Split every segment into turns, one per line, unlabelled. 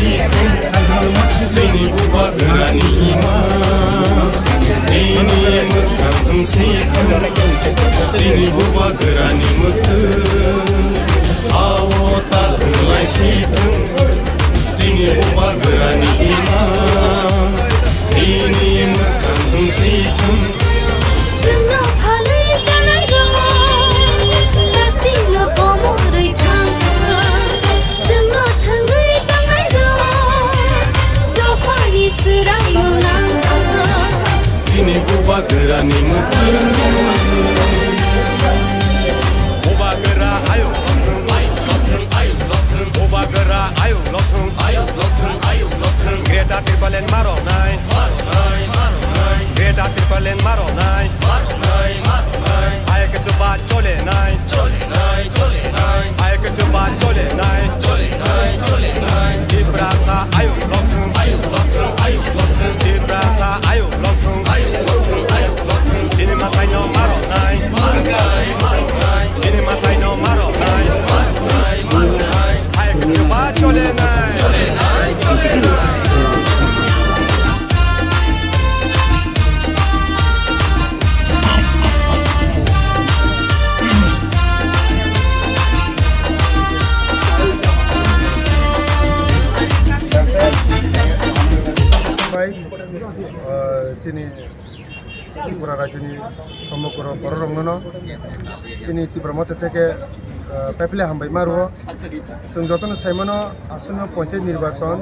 सिखुं जोंनि बुबा गोरानि इमा बेनि मोखां सिखुं जोंनि बुबा गोरानि मोथो आवता होलाय सिखुं जोंनि बुबा गोरानि इमा बेनि मोखां सिखुं Dini buba gerani mutu Buba gera ayo lotung ayo lotung Buba gera ayo lotung Greta Tirbalen maro nai Greta Tirbalen maro nai Ayo ke coba chole nai Ayo ke coba chole nai Ibrasa ayo lotung Ibrasa ayo lotung Dini matai no maro nai Dini matai no maro nai Ayo ke coba chole nai Sini Tripura Rajani Tomokoro Pororongno Sini Tripura Mote Teke Pepile Hambai Maruo Sunjotono Saimono Asuno Ponche Nirbachon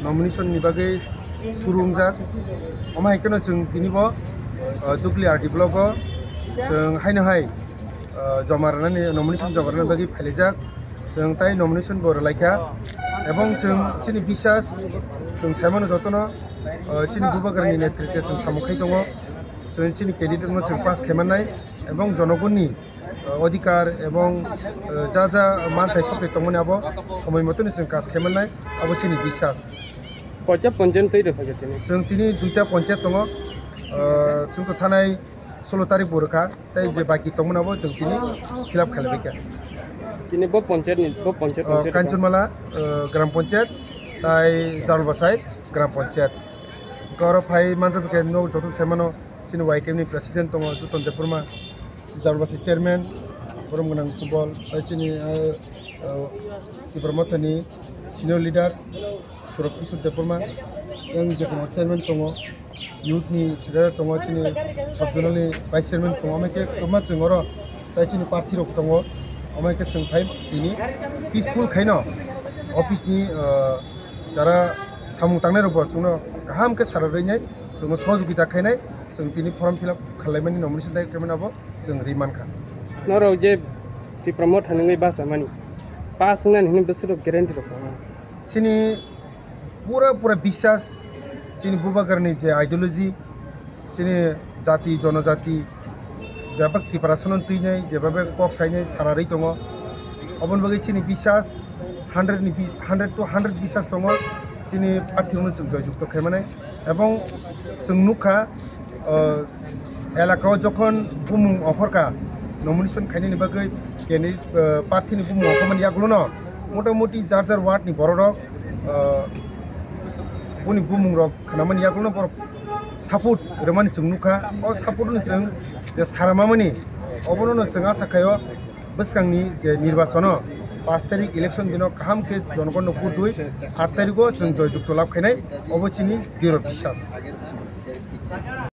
Nomination Nibage Surumjak Oma Hekeno Jung Tinibo Dukli Arti Blogo Jung Haino Hai Jomarana Nomination Jomarana Bagi Pelejak Jung Tai Nomination Borlaika Ebong Jung Sini Bisas Jung Saimono Jotono Chini buba garani netrite chung samukhai tongo chini candidate no chung pass khemanai ebong jonogoni odhikar ebong ja manthai sokte tongmani abo somoi motoni chung kaজ khemanai abo chini bisas
Pajab Panjan tei refa jatini
chung tini duita panchet tongo chung to thanai 16 tarikh borokha tai je baki tongmani abo chung tini khilap khalabeka
Kini bo panchet
Kanchanmala gram panchet tai Jalbasai gram panchet Gaurav Bhai Manjabike no Jotun Semano Sini YTM ni President Tongo Juton Depurma Jalbasi Chairman Poromganang Subol Chini Ibrahimotani Senior Leader Surab Kisut Depurma Yang Jepun Chairman Tongo Youth ni Secretary Tongo Chini Subjonal ni Vice Chairman Tongo Amake Koma Chungoro Tai Chini Party Rok Tongo Amake Chung Bhai ini peaceful Khaino Office ni Jara Samung Tangnai Robo Chungno Kaham ke sararainya Chung Sojugita Khainai Chung tini form fill up Khalaimani nomination dai kemen abo Chung Riman Khan
Noro je ti promote hanengai basa mani pass ngan hini besuro guarantee rok
Sini pura bisas Sini buba garani je ideology Sini jati jonojati Babak ti parasanon tuinai je babak kok sainai sararai tongo Obon bagi sini bisas 100 to 100 bisas tongo Sini parti ono chung joyjukto khaimane ebong chung nukha elakao jokhon bumung okhorka nomination khainani bagai candidate party ni bumung okhomani yaglono motamoti jar ward ni borok uni bumung rok khanamani yaglono bor support remani chung nukha o support ni chung je saramamani obono chung asa khayo bwskangni je nirbachono 5 तारिख election दिनो kaham ke jonogon no vote dui 7 तारिखो जों जयजुक्त लाभ खायनाय अबचिनि दृढ़ विश्वास